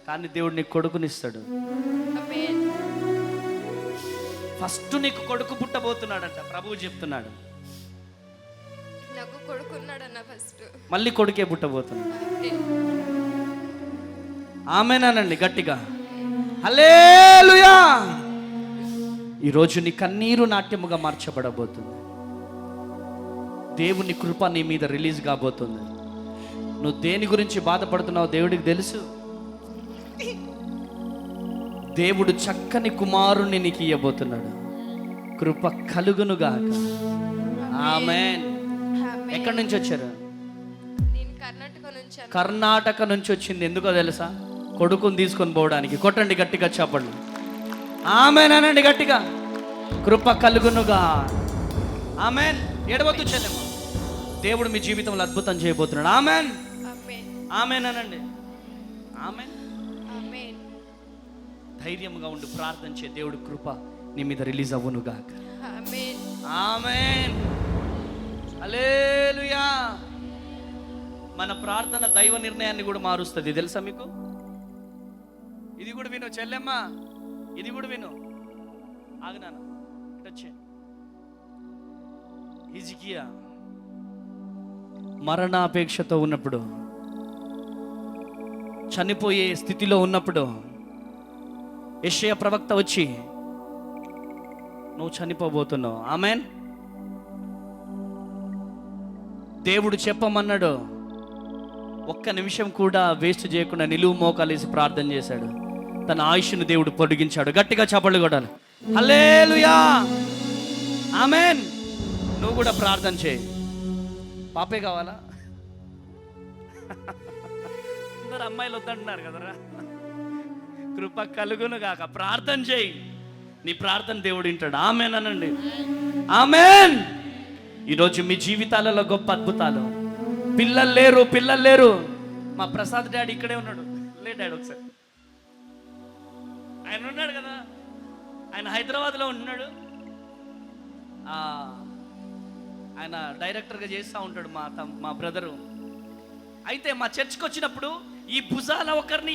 కానీ దేవుడు నీకు కొడుకునిస్తాడు. ఆమేన్. ఫస్ట్ నీకు కొడుకు పుట్టబోతున్నాడంట ప్రభువు చెప్తున్నాడు. నాకు కొడుకున్నాడన్న ఫస్ట్, మళ్ళీ కొడుకే పుట్టబోతున్నాడు. ఆమేన్. ఆమేనండి గట్టిగా. హల్లెలూయా. ఈరోజు నీ కన్నీరు నాట్యముగా మార్చబడబోతుంది. దేవుని కృప నీ మీద రిలీజ్ కాబోతుంది. నువ్వు దేని గురించి బాధపడుతున్నావు దేవుడికి తెలుసు. దేవుడు చక్కని కుమారుణ్ణి నీకు ఇయ్యబోతున్నాడు. కృప కలుగునుగాక. ఆమేన్. ఆమేన్. ఎక్కడి నుంచి వచ్చారు? నేను కర్ణాటక నుంచి అన్నా. కర్ణాటక నుంచి వచ్చింది. ఎందుకో తెలుసా? కొడుకుని తీసుకొని పోవడానికి. కొట్టండి గట్టిగా చెప్పండి. ఆమేనండి గట్టిగా. కృప కలుగునుగా. ఆమేన్. ఏడవద్దు చెల్లెమ్మ, దేవుడు మీ జీవితంలో అద్భుతం చేయబోతున్నాడు. ఆమేన్, ఆమేన్. ఆమేనండి. ఆమేన్. ఆమేన్. ధైర్యంగా ఉండి ప్రార్థించే దేవుడి కృప నీ మీద రిలీజ్ అవ్వునుగాక. ఆమేన్. ఆమేన్. హల్లెలూయా. మన ప్రార్థన దైవ నిర్ణయాన్ని కూడా మారుస్తుంది, తెలుసా మీకు? ఇది కూడా విను చెల్లెమ్మ, ఇది కూడా విను. ఆగనాను వచ్చే. హిజ్కియా మరణాపేక్షతో ఉన్నప్పుడు, చనిపోయే స్థితిలో ఉన్నప్పుడు యెషయా ప్రవక్త వచ్చి నువ్వు చనిపోబోతున్నావు. ఆమెన్. దేవుడు చెప్పమన్నాడు, ఒక్క నిమిషం కూడా వేస్ట్ చేయకుండా నిలువు మోకాలేసి ప్రార్థన చేశాడు. తన ఆయుష్ను దేవుడు పొడిగించాడు. గట్టిగా చప్పట్లు కొట్టాలి. హల్లెలూయా, ఆమెన్. నువ్వు కూడా ప్రార్థన చేయి. పాపే కావాలా? అందరు అమ్మాయిలు వద్దంటున్నారు కదరా. కృప కలుగును గాక. ప్రార్థన చేయి, నీ ప్రార్థన దేవుడు వింటాడు. ఆమెన్ అనండి. ఆమెన్. ఈరోజు మీ జీవితాలలో గొప్ప అద్భుతాలు. పిల్లలు లేరు. మా ప్రసాద్ డాడీ ఇక్కడే ఉన్నాడు. లే డాడీ ఒకసారి. ఆయన ఉన్నాడు కదా, ఆయన హైదరాబాద్లో ఉంటున్నాడు. ఆయన డైరెక్టర్గా చేస్తూ ఉంటాడు మా బ్రదరు. అయితే మా చర్చ్కి వచ్చినప్పుడు ఈ భుజాల ఒకరిని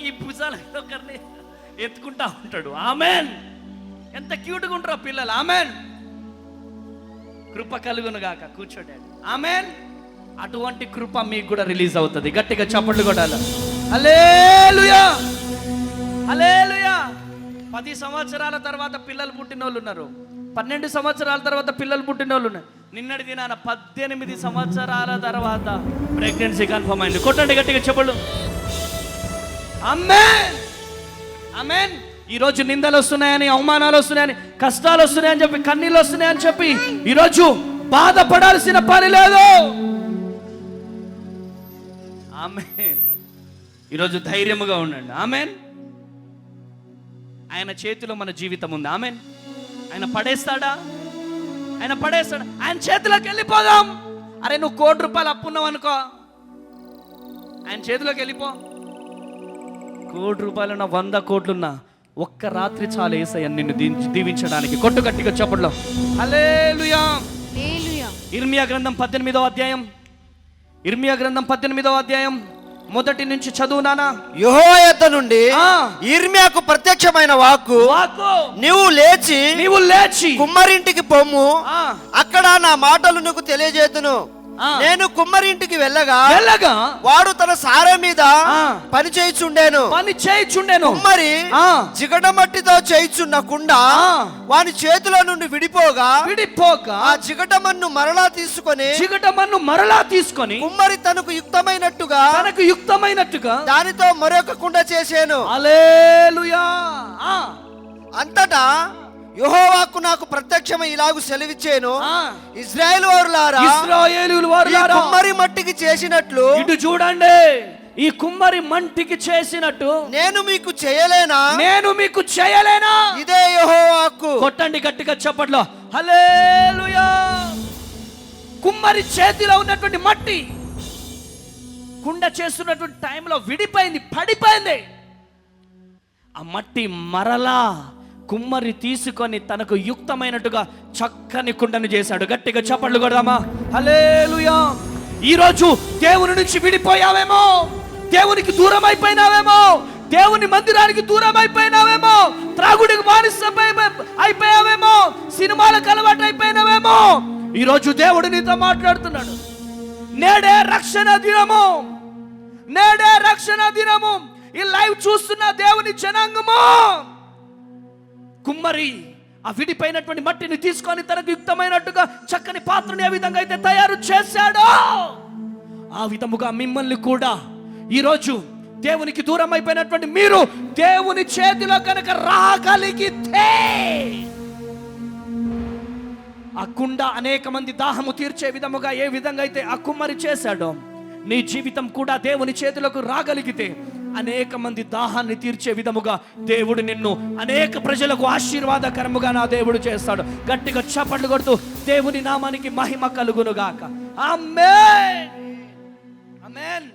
ఎత్తుకుంటా ఉంటాడు. ఆమెన్. ఎంత క్యూట్గా ఉంటారో పిల్లలు. ఆమెన్. కృప కలుగును గాక. కూర్చోండి. ఆమెన్. అటువంటి కృప మీకు కూడా రిలీజ్ అవుతుంది. గట్టిగా చప్పట్లు కొట్టాలి. హల్లెలూయా, హల్లెలూయా. 10 సంవత్సరాల తర్వాత పిల్లలు పుట్టిన వాళ్ళు ఉన్నారు. 12 సంవత్సరాల తర్వాత పిల్లలు పుట్టిన వాళ్ళు ఉన్నారు. నిన్నటి దినాన 18 సంవత్సరాల తర్వాత ప్రెగ్నెన్సీ కన్ఫర్మ్ అయింది. కొట్టండి గట్టిగా చెప్పలు. ఆమేన్, ఆమేన్. ఈరోజు నిందలు వస్తున్నాయని, అవమానాలు వస్తున్నాయని, కష్టాలు వస్తున్నాయని చెప్పి, కన్నీళ్ళు వస్తున్నాయని చెప్పి ఈరోజు బాధపడాల్సిన పని లేదు. ఆమేన్. ఈరోజు ధైర్యముగా ఉండండి. ఆమేన్. ఆయన చేతిలో మన జీవితం ఉంది. ఆమేన్. ఆయన పడేస్తాడా? ఆయన పడేస్తాడు. ఆయన చేతిలోకి వెళ్ళిపోదాం. అరే నువ్వు ₹1,00,00,000 అప్పున్నావు అనుకో, ఆయన చేతిలోకి వెళ్ళిపో. ₹1,00,00,000 100 కోట్లున్నా ఒక్క రాత్రి చాలు యేసయ్య నిన్ను దీవించడానికి. కొట్టు గట్టిగా చప్పట్లో. హల్లెలూయా. ఇర్మియా గ్రంథం 18వ అధ్యాయం. ఇర్మియా గ్రంథం 18వ అధ్యాయం మొదటి నుంచి చదువు నానా. యెహోవా యొద్ద నుండి ఇర్మియాకు ప్రత్యక్షమైన వాక్కు, నీవు లేచి కుమ్మరింటికి పొమ్ము, అక్కడ నా మాటలు నీకు తెలియజేతును. నేను కుమ్మరింటికి వెళ్ళగా వాడు తన సారె మీద పని చేయుచుండెను. కుమ్మరి జిగటమట్టితో చేయుచున్న కుండ వాని చేతిలో నుండి విడిపోగా ఆ జిగటమన్ను మరలా తీసుకొని కుమ్మరి తనకు యుక్తమైనట్టుగా దానితో మరొక కుండ చేశాను. హల్లెలూయా. అంతటా యెహోవాకు నాకు ప్రత్యక్షమై ఇలాగు సెలవిచ్చాను, ఇశ్రాయేలు వారులారా, కుమ్మరి మట్టికి చేసినట్లు, ఇటు చూడండి, ఈ కుమ్మరి మంటికి చేసినట్టు నేను మీకు చేయలేనా? ఇదే యెహోవాకు. కొట్టండి గట్టిగా చప్పట్లో. హల్లెలూయా. కుమ్మరి చేతిలో ఉన్నటువంటి మట్టి కుండ చేస్తున్నటువంటి టైంలో విడిపోయింది, పడిపోయింది. ఆ మట్టి మరలా కుమ్మరి తీసుకొని తనకు యుక్తమైనట్టుగా చక్కని కుండను చేశాడు. గట్టిగా చప్పట్లు కొడదామా? హల్లెలూయా. ఈరోజు దేవుని నుంచి విడిపోయావేమో, దేవునికి దూరం అయిపోయినావేమో, దేవుని మందిరానికి దూరం అయిపోయినావేమో, త్రాగుడికి బానిస అయిపోయావేమో, సినిమాలకు అలవాటు అయిపోయినావేమో. ఈరోజు దేవుడు నీతో మాట్లాడుతున్నాడు. నేడే రక్షణ దినము. ఈ లైవ్ చూస్తున్న దేవుని జనాంగము, కుమ్మరి ఆ విడిపోయినటువంటి మట్టిని తీసుకొని తనకు యుక్తమైనట్టుగా చక్కని పాత్రని ఏ విధంగా అయితే తయారు చేశాడో, ఆ విధముగా మిమ్మల్ని కూడా ఈరోజు దేవునికి దూరం అయిపోయినటువంటి మీరు దేవుని చేతిలో కనుక రాగలిగితే, ఆ కుండ అనేక మంది దాహము తీర్చే విధముగా ఏ విధంగా అయితే ఆ కుమ్మరి చేశాడో, నీ జీవితం కూడా దేవుని చేతిలోకి రాగలిగితే అనేక మంది దాహాన్ని తీర్చే విధముగా దేవుడు నిన్ను అనేక ప్రజలకు ఆశీర్వాదకరముగా నా దేవుడు చేస్తాడు. గట్టిగా చప్పట్లు కొడుతూ దేవుని నామానికి మహిమ కలుగునుగాక. ఆమేన్, ఆమేన్.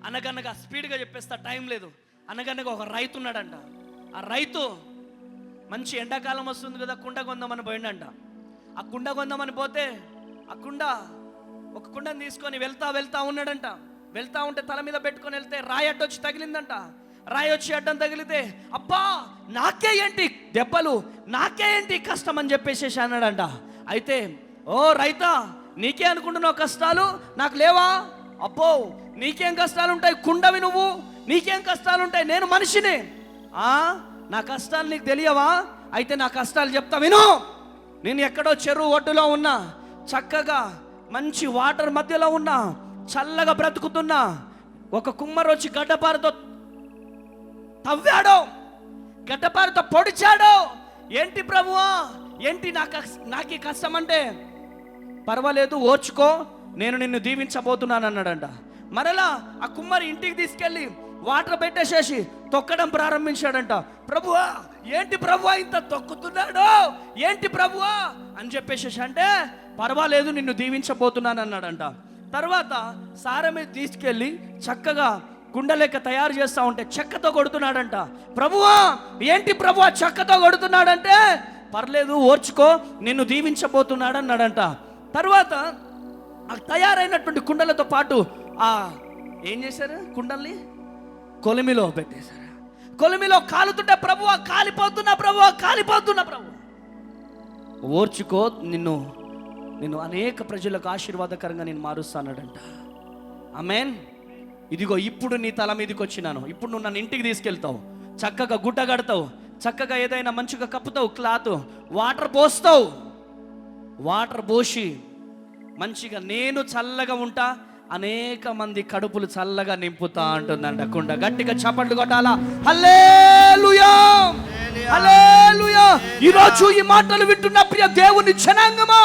అనగనగా స్పీడ్గా చెప్పేస్తా, టైం లేదు. అనగనగా ఒక రైతు ఉన్నాడంట. ఆ రైతు మంచి ఎండాకాలం వస్తుంది కదా, కుండ కొందామని పోయిండంట. ఆ కుండ కొందామని పోతే ఒక కుండను తీసుకొని వెళ్తా ఉన్నాడంట. వెళ్తా ఉంటే తల మీద పెట్టుకొని వెళ్తే రాయి అడ్డొచ్చి తగిలిందంట. రాయి వచ్చి అడ్డం తగిలితే, అబ్బా నాకే ఏంటి దెబ్బలు, నాకే ఏంటి కష్టం అని చెప్పేసి అన్నాడంట. అయితే, ఓ రైతా, నీకే అనుకుంటున్నావు కష్టాలు, నాకు లేవా? అబ్బో నీకేం కష్టాలు ఉంటాయి, కుండవి నువ్వు, నీకేం కష్టాలు ఉంటాయి, నేను మనిషిని. నా కష్టాలు నీకు తెలియవా? అయితే నా కష్టాలు చెప్తా విను. నేను ఎక్కడో చెరువు ఒడ్డులో ఉన్నా, చక్కగా మంచి వాటర్ మధ్యలో ఉన్నా, చల్లగా బ్రతుకుతున్నా. ఒక కుమ్మరు వచ్చి గడ్డపారతో తవ్వాడు, గడ్డపారతో పొడిచాడు. ఏంటి ప్రభువా, ఏంటి నాకు ఈ కష్టం అంటే, పర్వాలేదు ఓర్చుకో, నేను నిన్ను దీవించబోతున్నాను అన్నాడంట. మరలా ఆ కుమ్మరి ఇంటికి తీసుకెళ్ళి వాటర్ పెట్టేసేసి తొక్కడం ప్రారంభించాడంట. ప్రభువా ఏంటి ప్రభువా ఇంత తొక్కుతున్నాడు, ఏంటి ప్రభువా అని చెప్పేసి అంటే, పర్వాలేదు నిన్ను దీవించబోతున్నాను అన్నాడంట. తర్వాత సార మీద తీసుకెళ్ళి చక్కగా కుండలెక్క తయారు చేస్తా ఉంటే చెక్కతో కొడుతున్నాడంట. ప్రభువా ఏంటి ప్రభువా చెక్కతో కొడుతున్నాడంటే, పర్లేదు ఓర్చుకో, నిన్ను దీవించబోతున్నాడు అన్నాడంట. తర్వాత ఆ తయారైనటువంటి కుండలతో పాటు ఏం చేశారు, కుండల్ని కొలిమిలో పెట్టేశారు. కొలిమిలో కాలుతుంటే ప్రభువా కాలిపోతున్నా ప్రభువా, కాలిపోతున్నా ప్రభు, ఓర్చుకో, నిన్ను అనేక ప్రజలకు ఆశీర్వాదకరంగా నేను మారుస్తానడంట. ఆమేన్. ఇదిగో ఇప్పుడు నీ తల మీదకి వచ్చినాను, ఇప్పుడు నువ్వు నన్ను ఇంటికి తీసుకెళ్తావు, చక్కగా గుడ్డ కడతావు, చక్కగా ఏదైనా మంచిగా కప్పుతావు, క్లాత్, వాటర్ పోస్తావు, వాటర్ పోసి మంచిగా నేను చల్లగా ఉంటా, అనేక మంది కడుపులు చల్లగా నింపుతా అంటుందంట కుండ. గట్టిగా చప్పట్లు కొట్టాలా? హల్లెలూయా, హల్లెలూయా. ఈరోజు ఈ మాటలు వింటున్న ప్రియ దేవుని జనాంగమా,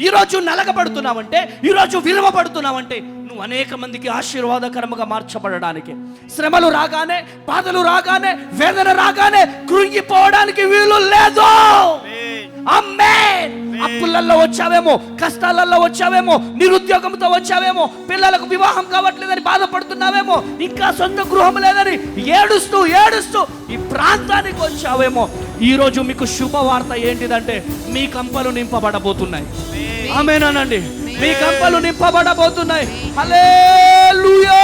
ఈరోజు నలగబడుతున్నావంటే, ఈరోజు విలువబడుతున్నావంటే నువ్వు అనేక మందికి ఆశీర్వాదకరముగా మార్చబడడానికి, శ్రమలు రాగానే, బాధలు రాగానే, వేదన రాగానే కృంగిపోవడానికి వీలు లేదు. ఆమేన్. అప్పులల్లో వచ్చావేమో, కష్టాలలో వచ్చావేమో, నిరుద్యోగంతో వచ్చావేమో, పిల్లలకు వివాహం కావట్లేదని బాధపడుతున్నావేమో, ఇంకా సొంత గృహం లేదని ఏడుస్తూ ఏడుస్తూ ఈ ప్రాంతానికి వచ్చావేమో, ఈరోజు మీకు శుభవార్త ఏంటిదంటే మీ కంపలు నింపబడబోతున్నాయి. ఆమేనండి, మీ కంపలు నింపబడబోతున్నాయి. హల్లెలూయా,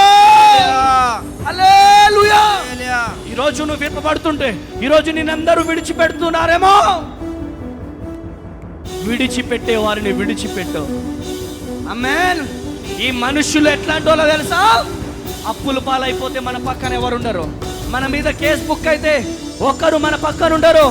హల్లెలూయా. ఈరోజు నువ్వు విప్పబడుతుంటే, ఈరోజు నిన్నందరూ విడిచిపెడుతున్నారేమో, విడిచిపెట్టే వారిని విడిచిపెట్టు. ఆమేన్. ఈ మనుషులు ఎట్లాంటి వాళ్ళో తెలుసా? అప్పుల పాలైపోతే మన పక్కన ఎవరు ఉండరు, మన మీద కేసు బుక్ అయితే ఒకరు మన పక్కన ఉండరు,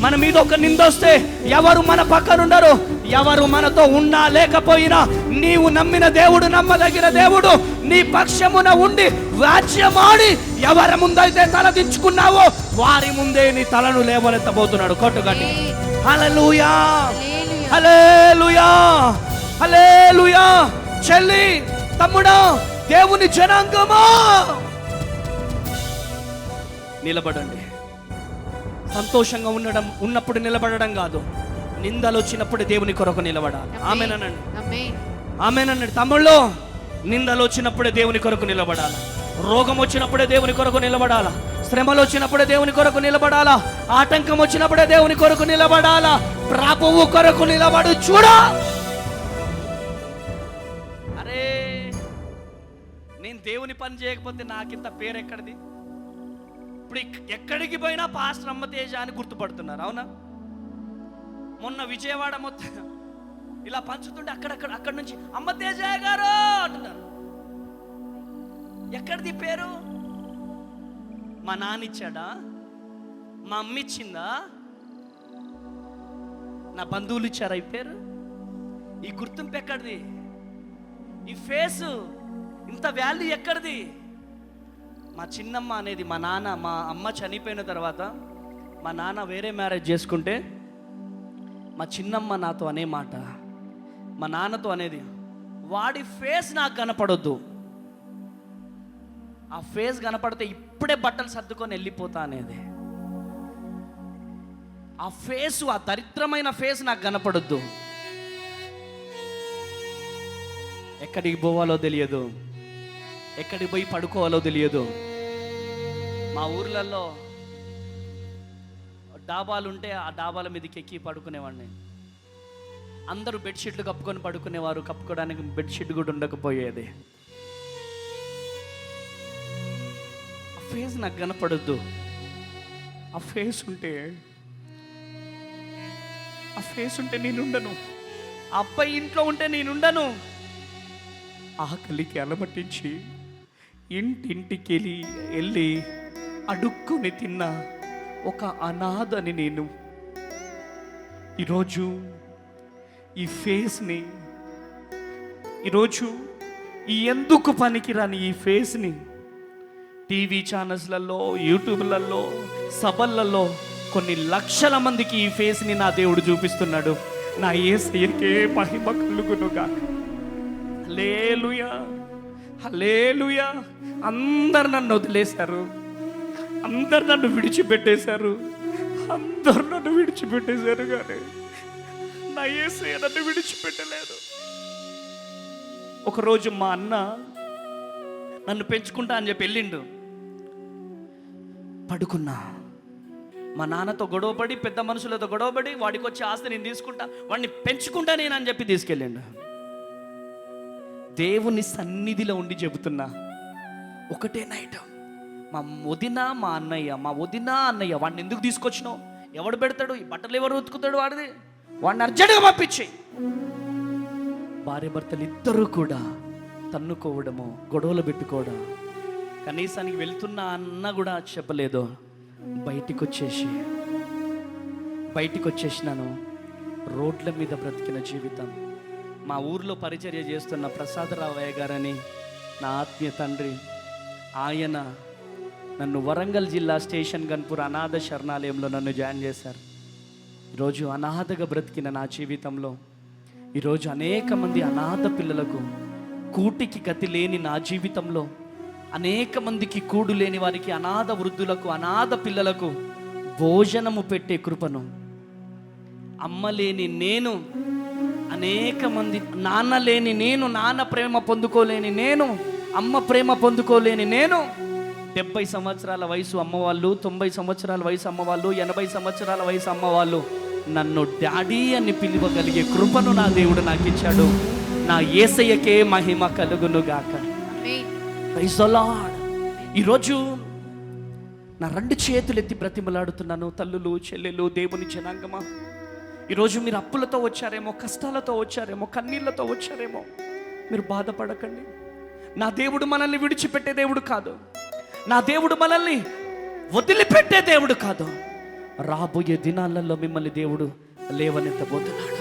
మన మీద ఒక నిందొస్తే ఎవరు మన పక్కన ఉండరు. ఎవరు మనతో ఉన్నా లేకపోయినా నీవు నమ్మిన దేవుడు, నమ్మదగిన దేవుడు నీ పక్షమున ఉండి వాచ్యమాడి ఎవరి ముందైతే తల దించుకున్నావో వారి ముందే నీ తలను లేవనెత్తబోతున్నాడు. కొట్టుగట్టి హల్లెలూయా, హల్లెలూయా, హల్లెలూయా. చెల్లి, తమ్ముడా, దేవుని జనాంగమా, నిలబడండి. సంతోషంగా ఉన్నప్పుడు నిలబడడం కాదు, నిందలు వచ్చినప్పుడు దేవుని కొరకు నిలబడాలి. ఆమేనండి, ఆమేనండి. తమ్ముళ్ళు, నిందలు వచ్చినప్పుడే దేవుని కొరకు నిలబడాలి, రోగం వచ్చినప్పుడే దేవుని కొరకు నిలబడాలా, శ్రమలు వచ్చినప్పుడే దేవుని కొరకు నిలబడాలా, ఆటంకం వచ్చినప్పుడే దేవుని కొరకు నిలబడాలా, ప్రభువు కొరకు నిలబడు. చూడా, అరే నేను దేవుని పని చేయకపోతే నాకింత పేరు ఎక్కడిది? ఇప్పుడు ఎక్కడికి పోయినా పాస్టర్ అమ్మ తేజ అని గుర్తుపడుతున్నారు. అవునా? మొన్న విజయవాడ మొత్తం ఇలా పంచుతుంటే అక్కడి నుంచి అమ్మ తేజ గారు అంటున్నారు. ఎక్కడిది పేరు? మా నాన్న ఇచ్చాడా? మా అమ్మ ఇచ్చిందా? నా బంధువులు ఇచ్చారా ఈ పేరు? ఈ గుర్తింపు ఎక్కడిది? ఈ ఫేసు ఇంత వాల్యూ ఎక్కడిది? మా చిన్నమ్మ అనేది, మా నాన్న, మా అమ్మ చనిపోయిన తర్వాత మా నాన్న వేరే మ్యారేజ్ చేసుకుంటే మా చిన్నమ్మ నాతో అనే మాట, మా నాన్నతో అనేది, వాడి ఫేస్ నాకు కనపడొద్దు, ఆ ఫేస్ కనపడితే ఇప్పుడే బట్టలు సర్దుకొని వెళ్ళిపోతా అనేది. ఆ ఫేసు, ఆ దరిద్రమైన ఫేస్ నాకు కనపడొద్దు. ఎక్కడికి పోవాలో తెలియదు, ఎక్కడికి పోయి పడుకోవాలో తెలియదు. మా ఊర్లలో డాబాలు ఉంటే ఆ డాబాల మీదకి ఎక్కి పడుకునేవాడిని. అందరూ బెడ్షీట్లు కప్పుకొని పడుకునేవారు, కప్పుకోవడానికి బెడ్షీట్ కూడా ఉండకపోయేది. ఆ ఫేస్ నాకు కనపడొద్దు. ఆ ఫేస్ ఉంటే నేనుండను. ఆ అబ్బాయి ఇంట్లో ఉంటే నేనుండను. ఆకలికి అలమటించి ఇంటింటికి వెళ్ళి అడుక్కుని తిన్న ఒక అనాథని నేను. ఈరోజు ఈ ఫేస్ని, ఈరోజు ఈ ఎందుకు పనికిరాని ఈ ఫేస్ని టీవీ ఛానల్స్లలో, యూట్యూబ్లలో, సభలలో కొన్ని లక్షల మందికి ఈ ఫేస్ని నా దేవుడు చూపిస్తున్నాడు. నా యేసయ్యకే మహిమ కలుగునుగా. హల్లెలూయా, హల్లెలూయా. అందరు నన్ను వదిలేశారు, అందరు నన్ను విడిచిపెట్టేశారు, అందరు నన్ను విడిచిపెట్టేశారు, కానీ నా యేసయ్య నన్ను విడిచిపెట్టలేదు. ఒకరోజు మా అన్న నన్ను పెంచుకుంటా అని చెప్పి వెళ్ళిండు. పడుకున్నా, మా నాన్నతో గొడవపడి, పెద్ద మనుషులతో గొడవపడి, వాడికి వచ్చే ఆస్తి నేను తీసుకుంటా, వాడిని పెంచుకుంటా నేను అని చెప్పి తీసుకెళ్ళిండు. దేవుని సన్నిధిలో ఉండి చెబుతున్నా, ఒకటే నైట్ మా వదిన మా అన్నయ్య వాడిని ఎందుకు తీసుకొచ్చినావు, ఎవడు పెడతాడు, ఈ బట్టలు ఎవరు ఉతుకుతాడు, వాడిని అర్జెంటుగా పంపించేయి. భార్య భర్తలు ఇద్దరూ కూడా తన్నుకోవడము, గొడవలు పెట్టుకోవడం, కనీసానికి వెళ్తున్న అన్న కూడా చెప్పలేదు. బయటికి వచ్చేసినాను. రోడ్ల మీద బ్రతికిన జీవితం. మా ఊర్లో పరిచర్య చేస్తున్న ప్రసాదరావయ్య గారని నా ఆత్మీయ తండ్రి, ఆయన నన్ను వరంగల్ జిల్లా స్టేషన్ గన్పూర్ అనాథ శరణాలయంలో నన్ను జాయిన్ చేశారు. ఈరోజు అనాథగా బ్రతికిన నా జీవితంలో ఈరోజు అనేక మంది అనాథ పిల్లలకు, కూటికి గతి లేని నా జీవితంలో అనేక మందికి కూడు లేని వారికి, అనాథ వృద్ధులకు, అనాథ పిల్లలకు భోజనము పెట్టే కృపను, అమ్మ లేని నేను, అనేక మంది నాన్న లేని నేను, నాన్న ప్రేమ పొందుకోలేని నేను, అమ్మ ప్రేమ పొందుకోలేని నేను, 70 సంవత్సరాల వయసు అమ్మవాళ్ళు, 90 సంవత్సరాల వయసు అమ్మవాళ్ళు, 80 సంవత్సరాల వయసు అమ్మవాళ్ళు నన్ను డాడీ అని పిలువగలిగే కృపను నా దేవుడు నాకు ఇచ్చాడు. నా యేసయ్యకే మహిమ కలుగునుగాక. Praise the Lord. ఈరోజు నా 2 చేతులు ఎత్తి బ్రతిమలాడుతున్నాను. తల్లులు, చెల్లెలు, దేవుని జనాంగమా, ఈరోజు మీరు అప్పులతో వచ్చారేమో, కష్టాలతో వచ్చారేమో, కన్నీళ్లతో వచ్చారేమో. మీరు బాధపడకండి. నా దేవుడు మనల్ని విడిచిపెట్టే దేవుడు కాదు. నా దేవుడు మనల్ని వదిలిపెట్టే దేవుడు కాదు. రాబోయే దినాలలో మిమ్మల్ని దేవుడు లేవనెత్తబోతున్నాడు.